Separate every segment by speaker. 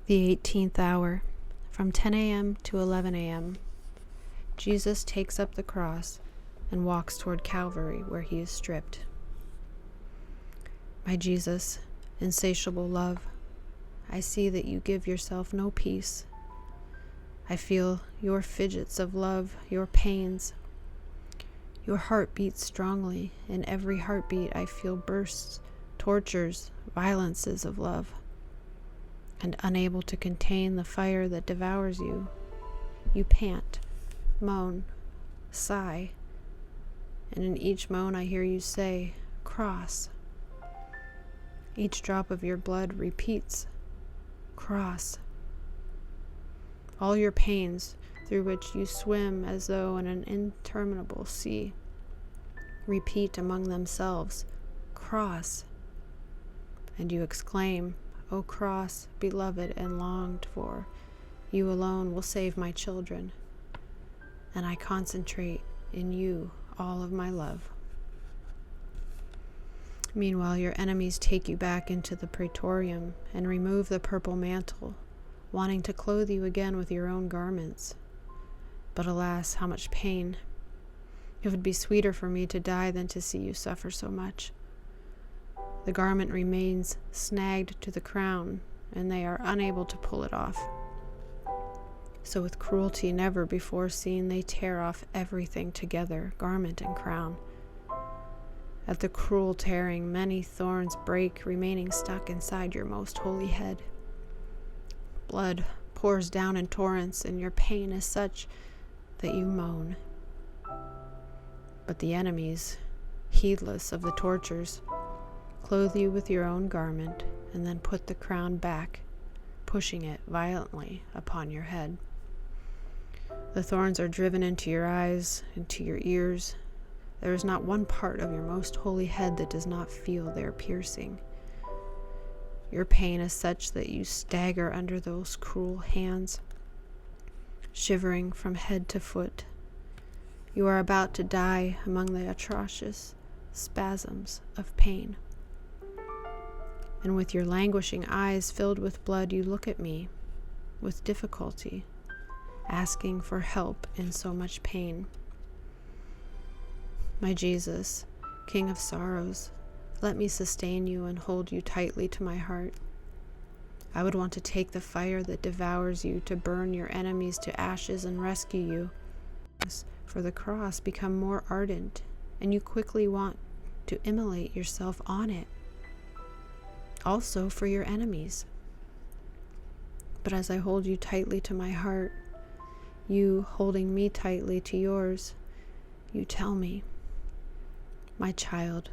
Speaker 1: The 18th hour, from 10 a.m. to 11 a.m., Jesus takes up the cross and walks toward Calvary, where he is stripped. My Jesus, insatiable love, I see that you give yourself no peace. I feel your fidgets of love, your pains. Your heart beats strongly. In every heartbeat I feel bursts, tortures, violences of love. And unable to contain the fire that devours you, you pant, moan, sigh, and in each moan I hear you say, "Cross." Each drop of your blood repeats, "Cross." All your pains, through which you swim as though in an interminable sea, repeat among themselves, "Cross." And you exclaim, "O cross, beloved and longed for, you alone will save my children." And I concentrate in you all of my love. Meanwhile, your enemies take you back into the praetorium and remove the purple mantle, wanting to clothe you again with your own garments. But alas, how much pain! It would be sweeter for me to die than to see you suffer so much. The garment remains snagged to the crown, and they are unable to pull it off. So with cruelty never before seen, they tear off everything together, garment and crown. At the cruel tearing, many thorns break, remaining stuck inside your most holy head. Blood pours down in torrents, and your pain is such that you moan. But the enemies, heedless of the tortures, clothe you with your own garment, and then put the crown back, pushing it violently upon your head. The thorns are driven into your eyes, into your ears. There is not one part of your most holy head that does not feel their piercing. Your pain is such that you stagger under those cruel hands, shivering from head to foot. You are about to die among the atrocious spasms of pain. And with your languishing eyes filled with blood, you look at me with difficulty, asking for help in so much pain. My Jesus, King of sorrows, let me sustain you and hold you tightly to my heart. I would want to take the fire that devours you to burn your enemies to ashes and rescue you. For the cross become more ardent, and you quickly want to immolate yourself on it. Also for your enemies. But as I hold you tightly to my heart, you holding me tightly to yours, you tell me, my child,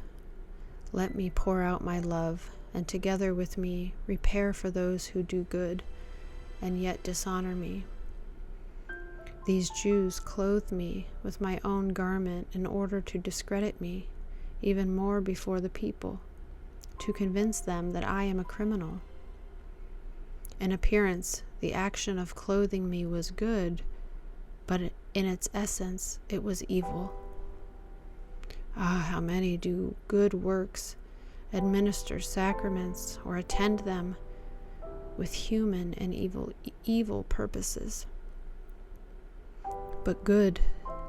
Speaker 1: let me pour out my love, and together with me repair for those who do good and yet dishonor me. These Jews clothed me with my own garment in order to discredit me even more before the people, to convince them that I am a criminal. In appearance, the action of clothing me was good, but in its essence, it was evil. Ah, how many do good works, administer sacraments, or attend them with human and evil purposes. But good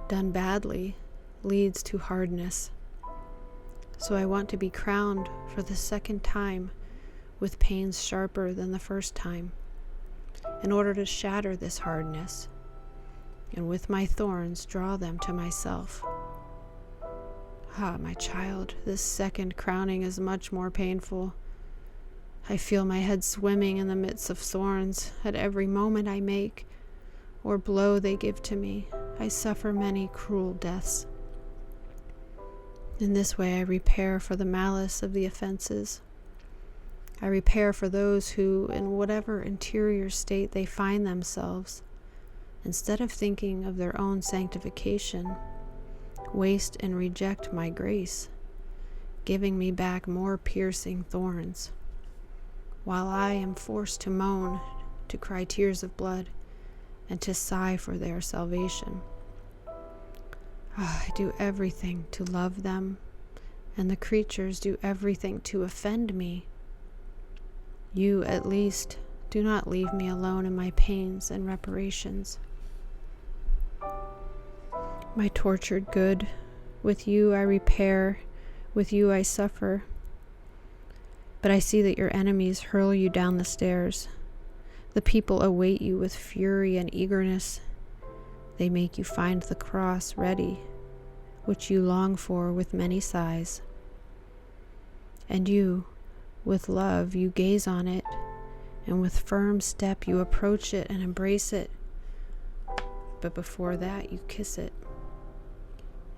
Speaker 1: done badly leads to hardness. So I want to be crowned for the second time with pains sharper than the first time, in order to shatter this hardness, and with my thorns draw them to myself. Ah, my child, this second crowning is much more painful. I feel my head swimming in the midst of thorns at every moment I make, or blow they give to me. I suffer many cruel deaths. In this way I repair for the malice of the offenses. I repair for those who, in whatever interior state they find themselves, instead of thinking of their own sanctification, waste and reject my grace, giving me back more piercing thorns, while I am forced to moan, to cry tears of blood, and to sigh for their salvation. I do everything to love them, and the creatures do everything to offend me. You, at least, Do not leave me alone in my pains and reparations. My tortured good, with you I repair, with you I suffer. But I see that your enemies hurl you down the stairs. The people await you with fury and eagerness. They make you find the cross ready, which you long for with many sighs. And you, with love, you gaze on it, and with firm step you approach it and embrace it. But before that you kiss it.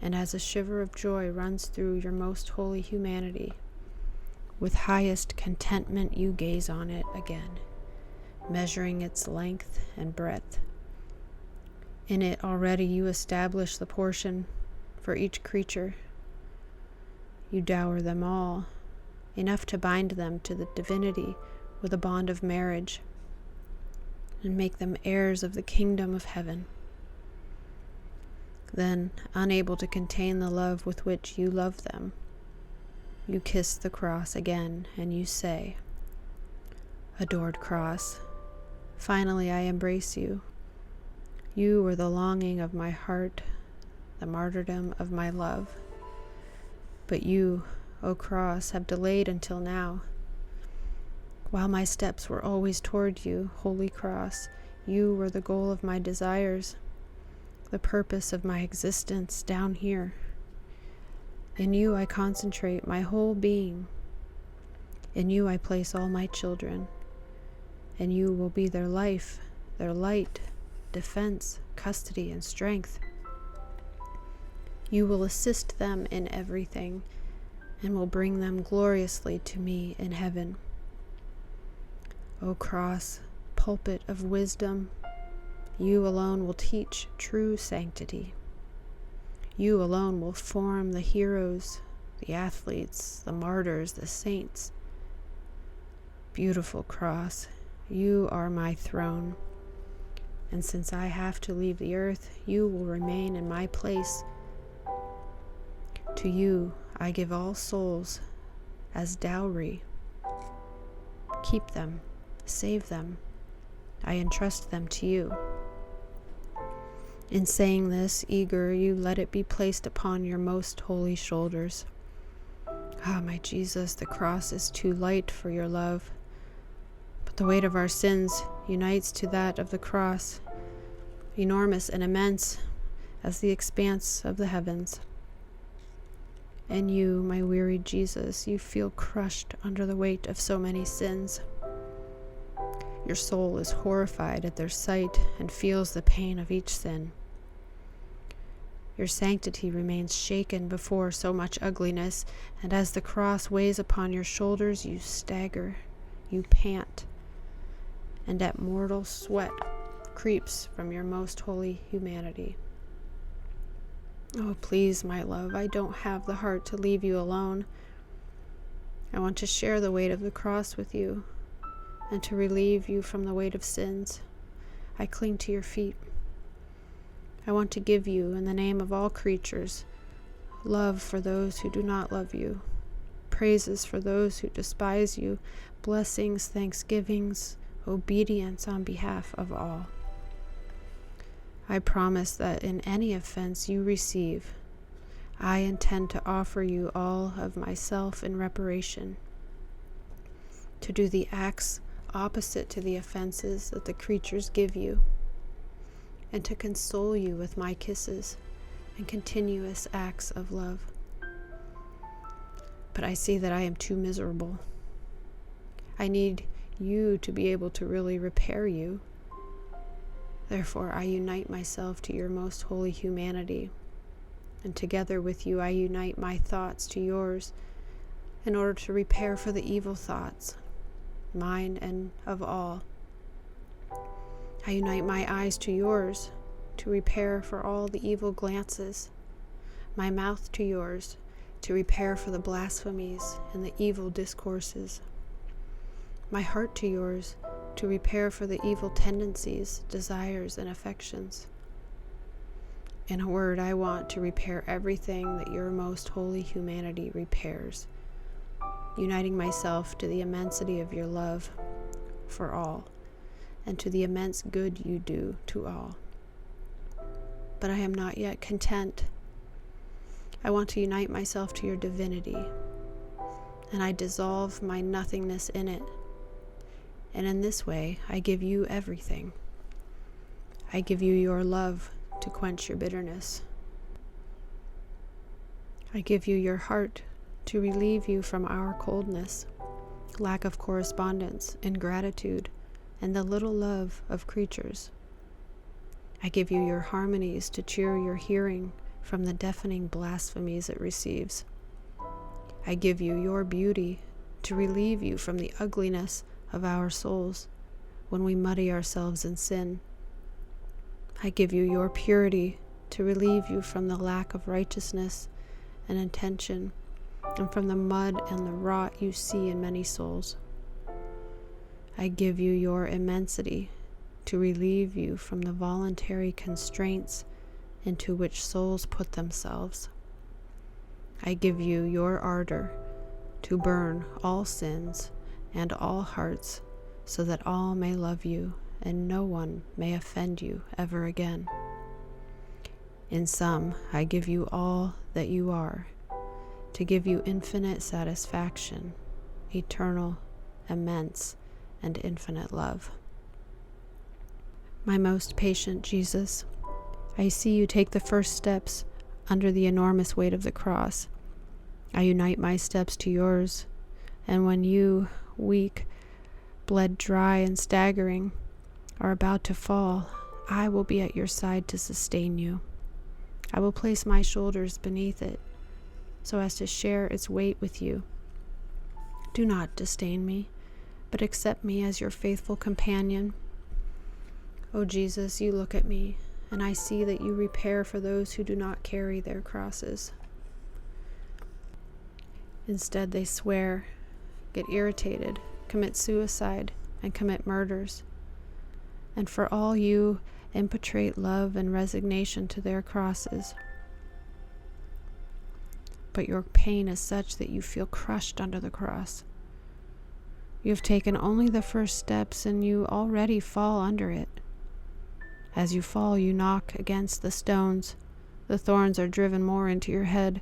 Speaker 1: And as a shiver of joy runs through your most holy humanity, with highest contentment you gaze on it again, measuring its length and breadth. In it already you establish the portion for each creature. You dower them all, enough to bind them to the divinity with a bond of marriage, and make them heirs of the kingdom of heaven. Then, unable to contain the love with which you love them, you kiss the cross again, and you say, "Adored cross, finally I embrace you. You were the longing of my heart, the martyrdom of my love. But you, O cross, have delayed until now. While my steps were always toward you, holy cross, you were the goal of my desires, the purpose of my existence down here. In you I concentrate my whole being. In you I place all my children. And you will be their life, their light, defense, custody, and strength. You will assist them in everything, and will bring them gloriously to me in heaven. O cross, pulpit of wisdom, you alone will teach true sanctity. You alone will form the heroes, the athletes, the martyrs, the saints. Beautiful cross, you are my throne, and since I have to leave the earth, you will remain in my place. To you I give all souls as dowry. Keep them, save them. I entrust them to you. In saying this, eager, you let it be placed upon your most holy shoulders. Ah, my Jesus, the cross is too light for your love, but the weight of our sins unites to that of the cross, enormous and immense as the expanse of the heavens. And you, my wearied Jesus, you feel crushed under the weight of so many sins. Your soul is horrified at their sight and feels the pain of each sin. Your sanctity remains shaken before so much ugliness, and as the cross weighs upon your shoulders, you stagger, you pant, and at mortal sweat creeps from your most holy humanity. Oh, please, my love, I don't have the heart to leave you alone. I want to share the weight of the cross with you, and to relieve you from the weight of sins. I cling to your feet. I want to give you, in the name of all creatures, love for those who do not love you, praises for those who despise you, blessings, thanksgivings, obedience on behalf of all. I promise that in any offense you receive, I intend to offer you all of myself in reparation, to do the acts opposite to the offenses that the creatures give you, and to console you with my kisses and continuous acts of love. But I see that I am too miserable. I need you to be able to really repair you. Therefore, I unite myself to your most holy humanity, and together with you I unite my thoughts to yours in order to repair for the evil thoughts, mine and of all. I unite my eyes to yours to repair for all the evil glances, my mouth to yours to repair for the blasphemies and the evil discourses, my heart to yours to repair for the evil tendencies, desires, and affections. In a word, I want to repair everything that your most holy humanity repairs, uniting myself to the immensity of your love for all, and to the immense good you do to all. But I am not yet content. I want to unite myself to your divinity, and I dissolve my nothingness in it. And in this way, I give you everything. I give you your love to quench your bitterness. I give you your heart to relieve you from our coldness, lack of correspondence, ingratitude, and the little love of creatures. I give you your harmonies to cheer your hearing from the deafening blasphemies it receives. I give you your beauty to relieve you from the ugliness of our souls when we muddy ourselves in sin. I give you your purity to relieve you from the lack of righteousness and intention, and from the mud and the rot you see in many souls. I give you your immensity to relieve you from the voluntary constraints into which souls put themselves. I give you your ardor to burn all sins and all hearts, so that all may love you and no one may offend you ever again. In sum, I give you all that you are, to give you infinite satisfaction, eternal, immense, and infinite love. My most patient Jesus, I see you take the first steps under the enormous weight of the cross. I unite my steps to yours, and when you, weak, bled dry and staggering, are about to fall, I will be at your side to sustain you. I will place my shoulders beneath it, so as to share its weight with you. Do not disdain me, but accept me as your faithful companion. O Jesus, you look at me, and I see that you repair for those who do not carry their crosses. Instead, they swear, get irritated, commit suicide, and commit murders. And for all you impetrate love and resignation to their crosses. But your pain is such that you feel crushed under the cross. You have taken only the first steps, and you already fall under it. As you fall, you knock against the stones. The thorns are driven more into your head,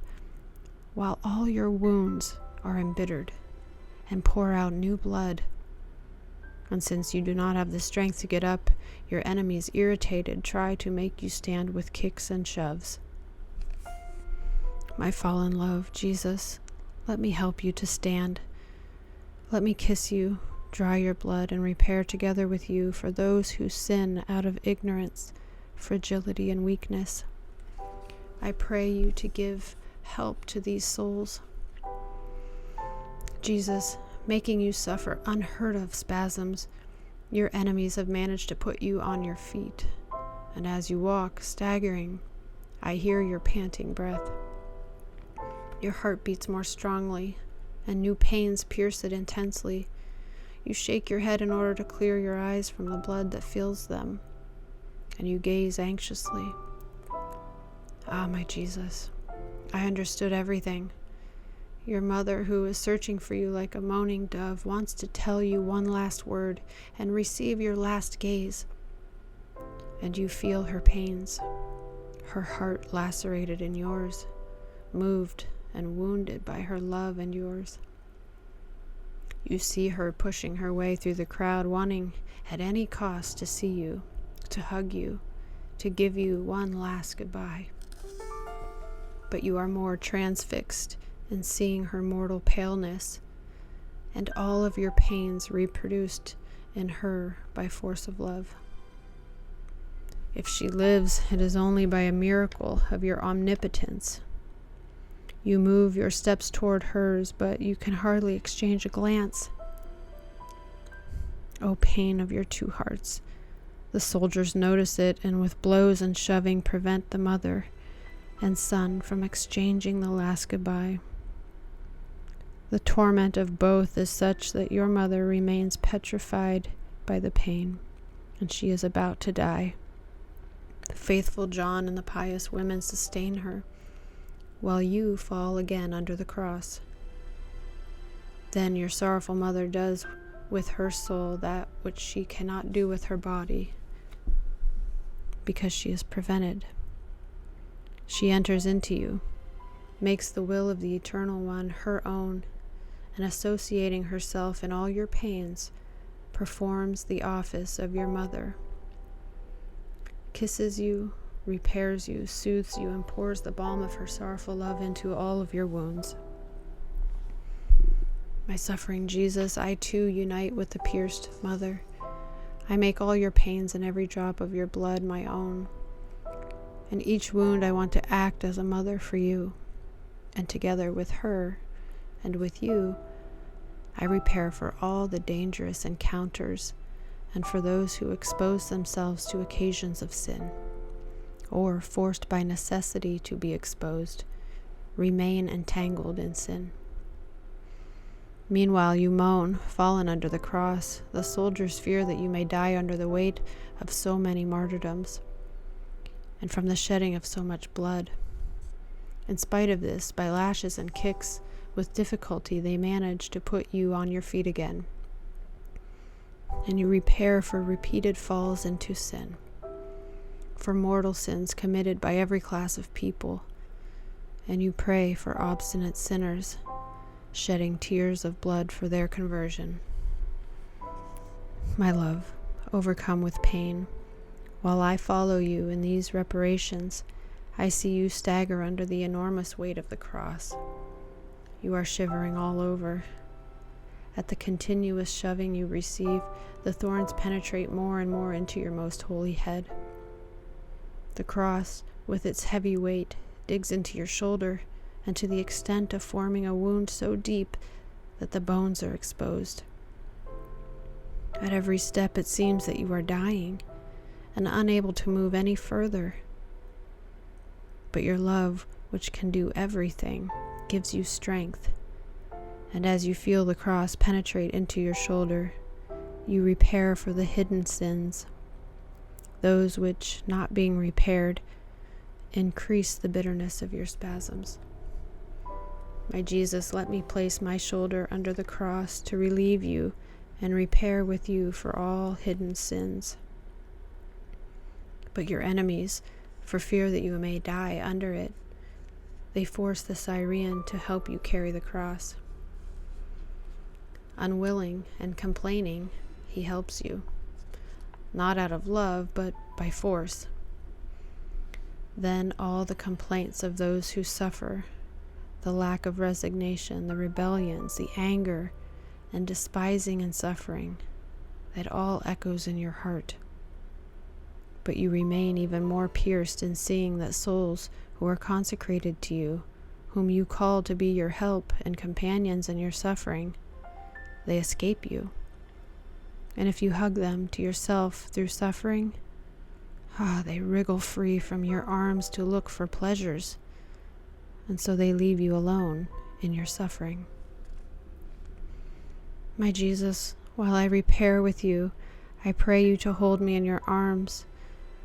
Speaker 1: while all your wounds are embittered and pour out new blood. And since you do not have the strength to get up, your enemies, irritated, try to make you stand with kicks and shoves. My fallen love, Jesus, let me help you to stand. Let me kiss you, dry your blood, and repair together with you for those who sin out of ignorance, fragility, and weakness. I pray you to give help to these souls. Jesus, making you suffer unheard of spasms, your enemies have managed to put you on your feet, and as you walk, staggering, I hear your panting breath. Your heart beats more strongly, and new pains pierce it intensely. You shake your head in order to clear your eyes from the blood that fills them, and you gaze anxiously. Ah, my Jesus, I understood everything. Your mother, who is searching for you like a moaning dove, wants to tell you one last word and receive your last gaze. And you feel her pains, her heart lacerated in yours, moved and wounded by her love and yours. You see her pushing her way through the crowd, wanting at any cost to see you, to hug you, to give you one last goodbye. But you are more transfixed in seeing her mortal paleness, and all of your pains reproduced in her by force of love. If she lives, it is only by a miracle of your omnipotence. You move your steps toward hers, but you can hardly exchange a glance. O pain of your two hearts! The soldiers notice it, and with blows and shoving prevent the mother and son from exchanging the last goodbye. The torment of both is such that your mother remains petrified by the pain, and she is about to die. The faithful John and the pious women sustain her, while you fall again under the cross. Then your sorrowful mother does with her soul that which she cannot do with her body, because she is prevented. She enters into you, makes the will of the Eternal One her own, and associating herself in all your pains, performs the office of your mother, kisses you, repairs you, soothes you, and pours the balm of her sorrowful love into all of your wounds. My suffering Jesus, I too unite with the pierced mother. I make all your pains and every drop of your blood my own. In each wound I want to act as a mother for you, and together with her and with you, I repair for all the dangerous encounters and for those who expose themselves to occasions of sin, or forced by necessity to be exposed, remain entangled in sin. Meanwhile you moan, fallen under the cross. The soldiers fear that you may die under the weight of so many martyrdoms, and from the shedding of so much blood. In spite of this, by lashes and kicks, with difficulty they manage to put you on your feet again, and you repair for repeated falls into sin, for mortal sins committed by every class of people, and you pray for obstinate sinners, shedding tears of blood for their conversion. My love, overcome with pain, while I follow you in these reparations, I see you stagger under the enormous weight of the cross. You are shivering all over. At the continuous shoving you receive, the thorns penetrate more and more into your most holy head. The cross, with its heavy weight, digs into your shoulder, and to the extent of forming a wound so deep that the bones are exposed. At every step it seems that you are dying and unable to move any further. But your love, which can do everything, gives you strength, and as you feel the cross penetrate into your shoulder, you repair for the hidden sins, those which, not being repaired, increase the bitterness of your spasms. My Jesus, let me place my shoulder under the cross to relieve you and repair with you for all hidden sins. But your enemies, for fear that you may die under it, they force the Syrian to help you carry the cross. Unwilling and complaining, he helps you, not out of love, but by force. Then all the complaints of those who suffer, the lack of resignation, the rebellions, the anger, and despising and suffering, it all echoes in your heart. But you remain even more pierced in seeing that souls who are consecrated to you, whom you call to be your help and companions in your suffering, they escape you. And if you hug them to yourself through suffering, they wriggle free from your arms to look for pleasures, and so they leave you alone in your suffering. My Jesus, while I repair with you, I pray you to hold me in your arms,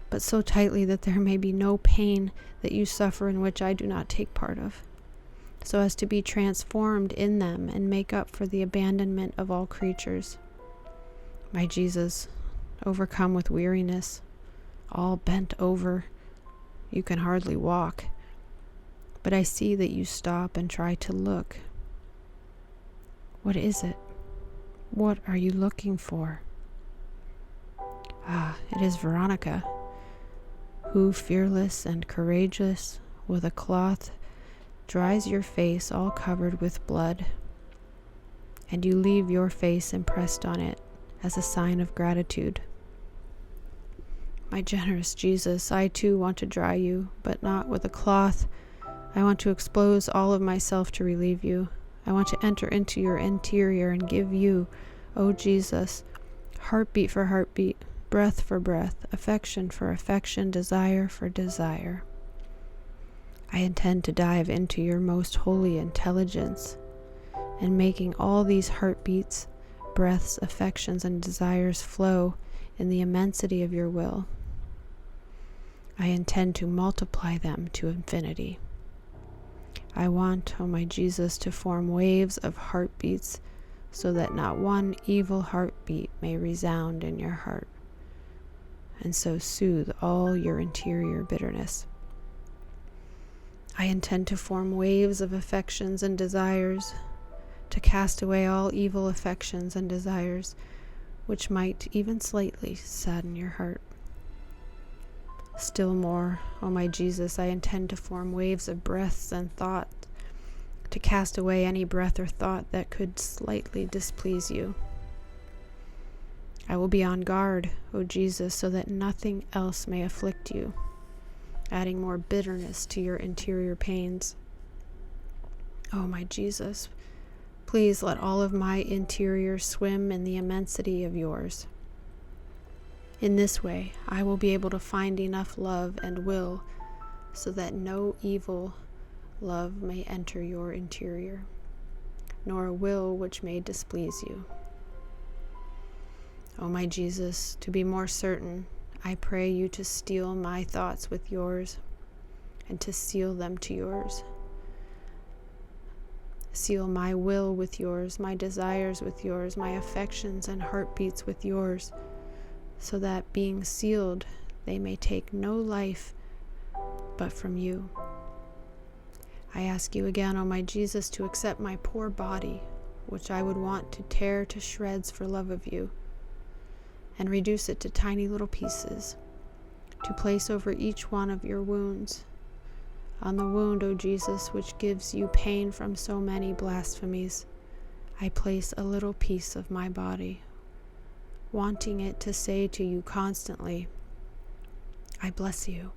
Speaker 1: but so tightly that there may be no pain that you suffer in which I do not take part of, so as to be transformed in them and make up for the abandonment of all creatures. My Jesus, overcome with weariness, all bent over, you can hardly walk, but I see that you stop and try to look. What is it? What are you looking for? It is Veronica, who, fearless and courageous, with a cloth dries your face all covered with blood, and you leave your face impressed on it as a sign of gratitude. My generous Jesus, I too want to dry you, but not with a cloth. I want to expose all of myself to relieve you. I want to enter into your interior and give you, O Jesus, heartbeat for heartbeat, breath for breath, affection for affection, desire for desire. I intend to dive into your most holy intelligence, and making all these heartbeats, breaths, affections, and desires flow in the immensity of your will. I intend to multiply them to infinity. I want, O my Jesus, to form waves of heartbeats so that not one evil heartbeat may resound in your heart, and so soothe all your interior bitterness. I intend to form waves of affections and desires, to cast away all evil affections and desires, which might even slightly sadden your heart. Still more, O my Jesus, I intend to form waves of breaths and thought, to cast away any breath or thought that could slightly displease you. I will be on guard, O Jesus, so that nothing else may afflict you, adding more bitterness to your interior pains. O my Jesus, please let all of my interior swim in the immensity of yours. In this way, I will be able to find enough love and will so that no evil love may enter your interior, nor a will which may displease you. O my Jesus, to be more certain, I pray you to steal my thoughts with yours and to seal them to yours. Seal my will with yours, my desires with yours, my affections and heartbeats with yours, so that being sealed, they may take no life but from you. I ask you again, O my Jesus, to accept my poor body, which I would want to tear to shreds for love of you, and reduce it to tiny little pieces, to place over each one of your wounds. On the wound, O Jesus, which gives you pain from so many blasphemies, I place a little piece of my body, wanting it to say to you constantly, I bless you.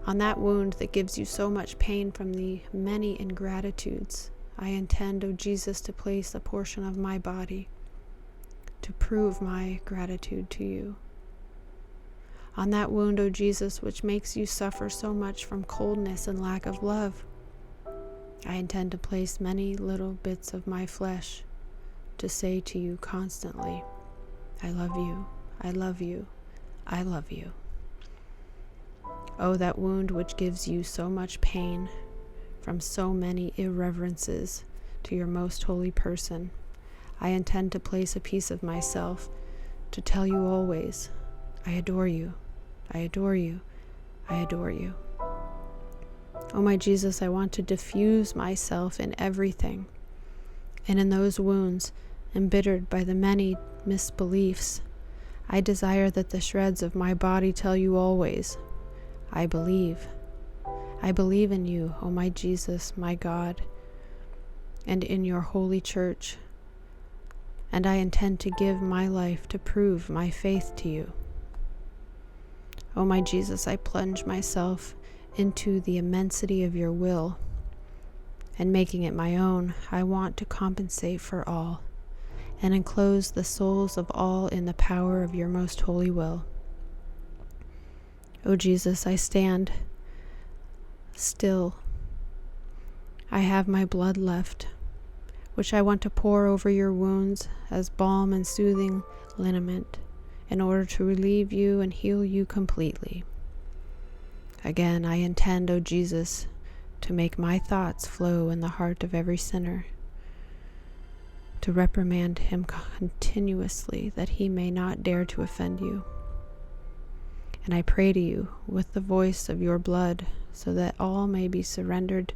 Speaker 1: On that wound that gives you so much pain from the many ingratitudes, I intend, O Jesus, to place a portion of my body to prove my gratitude to you. On that wound, O Jesus, which makes you suffer so much from coldness and lack of love, I intend to place many little bits of my flesh to say to you constantly, I love you, I love you, I love you. Oh, that wound which gives you so much pain from so many irreverences to your most holy person, I intend to place a piece of myself to tell you always, I adore you, I adore you, I adore you. Oh my Jesus, I want to diffuse myself in everything, and in those wounds, embittered by the many misbeliefs, I desire that the shreds of my body tell you always, I believe in you, O my Jesus, my God, and in your holy church, and I intend to give my life to prove my faith to you. O my Jesus, I plunge myself into the immensity of your will, and making it my own, I want to compensate for all, and enclose the souls of all in the power of your most holy will. O Jesus, I stand still. I have my blood left, which I want to pour over your wounds as balm and soothing liniment, in order to relieve you and heal you completely. Again, I intend, O Jesus, to make my thoughts flow in the heart of every sinner, to reprimand him continuously that he may not dare to offend you. And I pray to you with the voice of your blood, so that all may be surrendered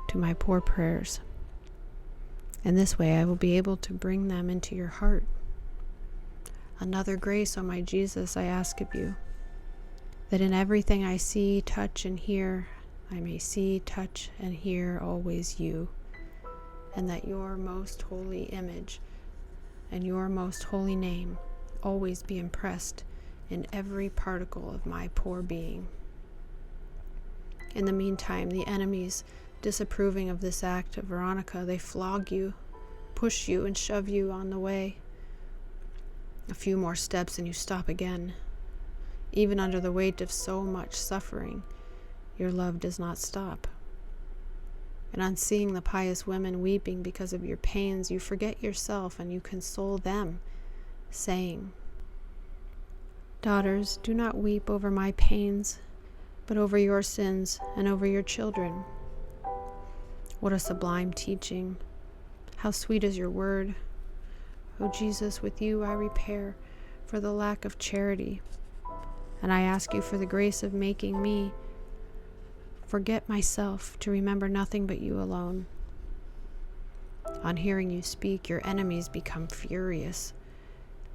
Speaker 1: to my poor prayers. In this way I will be able to bring them into your heart. Another grace, O my Jesus, I ask of you, that in everything I see, touch, and hear, I may see, touch, and hear always you, and that your most holy image and your most holy name always be impressed in every particle of my poor being. In the meantime, the enemies, disapproving of this act of Veronica, they flog you, push you, and shove you on the way. A few more steps and you stop again. Even under the weight of so much suffering, your love does not stop. And on seeing the pious women weeping because of your pains, you forget yourself and you console them, saying, Daughters, do not weep over my pains, but over your sins and over your children. What a sublime teaching! How sweet is your word. O Jesus, with you I repair for the lack of charity, and I ask you for the grace of making me forget myself to remember nothing but you alone. On hearing you speak, your enemies become furious.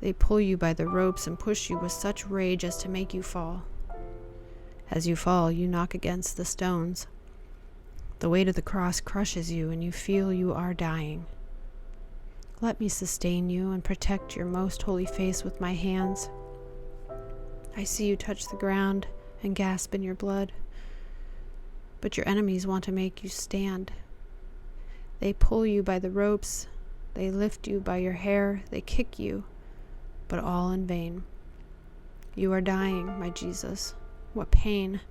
Speaker 1: They pull you by the ropes and push you with such rage as to make you fall. As you fall, you knock against the stones. The weight of the cross crushes you, and you feel you are dying. Let me sustain you and protect your most holy face with my hands. I see you touch the ground and gasp in your blood. But your enemies want to make you stand. They pull you by the ropes, they lift you by your hair, they kick you, but all in vain. You are dying, my Jesus. What pain!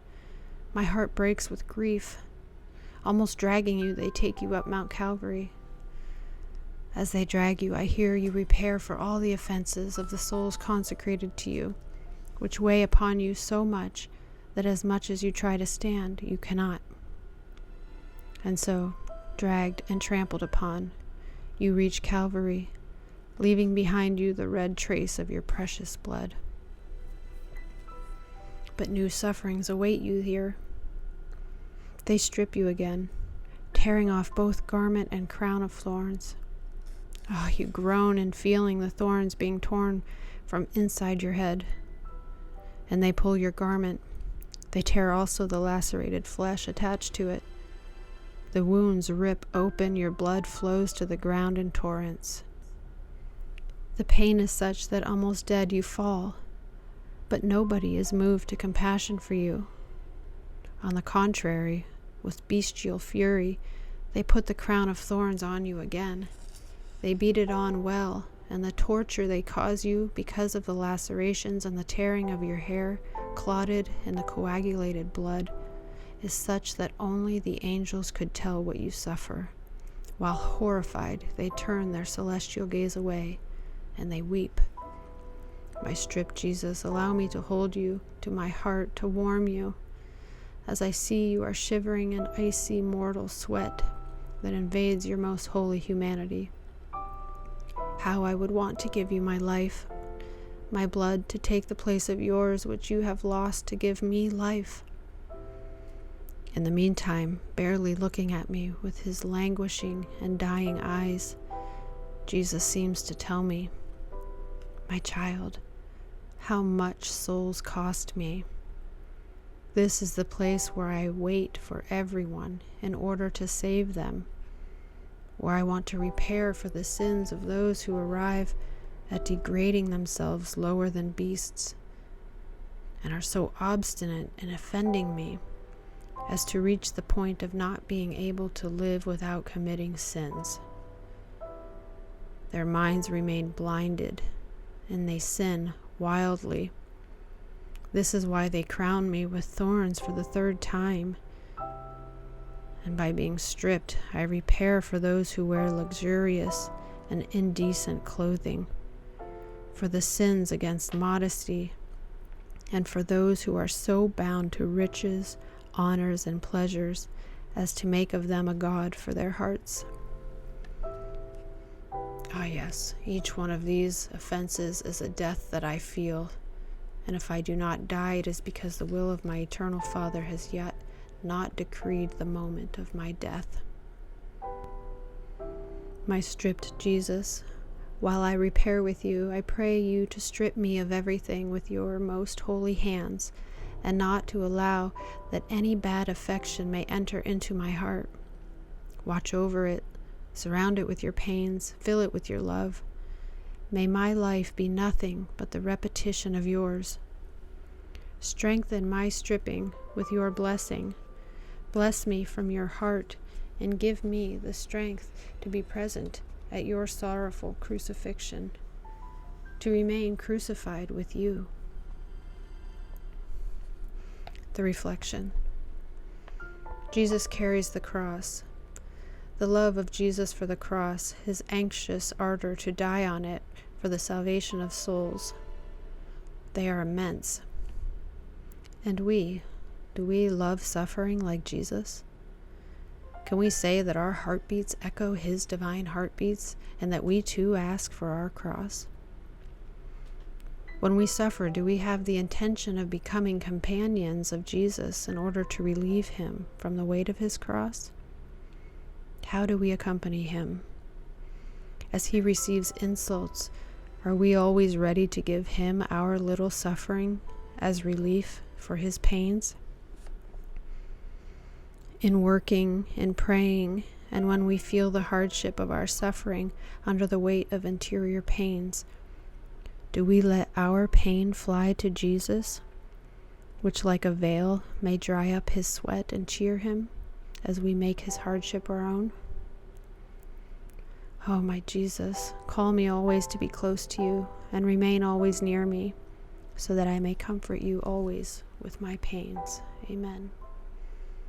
Speaker 1: My heart breaks with grief. Almost dragging you, they take you up Mount Calvary. As they drag you, I hear you repair for all the offenses of the souls consecrated to you, which weigh upon you so much that as much as you try to stand, you cannot. And so, dragged and trampled upon, you reach Calvary, leaving behind you the red trace of your precious blood. But new sufferings await you here. They strip you again, tearing off both garment and crown of thorns. Oh, you groan in feeling the thorns being torn from inside your head. And they pull your garment. They tear also the lacerated flesh attached to it. The wounds rip open, your blood flows to the ground in torrents. The pain is such that almost dead you fall, but nobody is moved to compassion for you. On the contrary, with bestial fury, they put the crown of thorns on you again. They beat it on well, and the torture they cause you because of the lacerations and the tearing of your hair, clotted in the coagulated blood, is such that only the angels could tell what you suffer. While horrified, they turn their celestial gaze away, and they weep. My stripped Jesus, allow me to hold you to my heart, to warm you, as I see you are shivering in icy mortal sweat that invades your most holy humanity. How I would want to give you my life, my blood to take the place of yours, which you have lost to give me life. In the meantime, barely looking at me with his languishing and dying eyes, Jesus seems to tell me, my child, how much souls cost me. This is the place where I wait for everyone in order to save them, where I want to repair for the sins of those who arrive at degrading themselves lower than beasts and are so obstinate in offending me as to reach the point of not being able to live without committing sins. Their minds remain blinded, and they sin wildly. This is why they crown me with thorns for the third time. And by being stripped, I repair for those who wear luxurious and indecent clothing, for the sins against modesty, and for those who are so bound to riches, honors, and pleasures as to make of them a god for their hearts. Ah, yes, each one of these offenses is a death that I feel, and if I do not die, it is because the will of my eternal Father has yet not decreed the moment of my death. My stripped Jesus, while I repair with you, I pray you to strip me of everything with your most holy hands, and not to allow that any bad affection may enter into my heart. Watch over it, surround it with your pains, fill it with your love. May my life be nothing but the repetition of yours. Strengthen my stripping with your blessing. Bless me from your heart, and give me the strength to be present at your sorrowful crucifixion, to remain crucified with you. The reflection. Jesus carries the cross. The love of Jesus for the cross, his anxious ardor to die on it for the salvation of souls, they are immense. And do we love suffering like Jesus? Can we say that our heartbeats echo his divine heartbeats, and that we too ask for our cross? When we suffer, do we have the intention of becoming companions of Jesus in order to relieve him from the weight of his cross? How do we accompany him? As he receives insults, are we always ready to give him our little suffering as relief for his pains? In working, in praying, and when we feel the hardship of our suffering under the weight of interior pains, do we let our pain fly to Jesus, which like a veil may dry up his sweat and cheer him as we make his hardship our own? Oh, my Jesus, call me always to be close to you and remain always near me, so that I may comfort you always with my pains. Amen.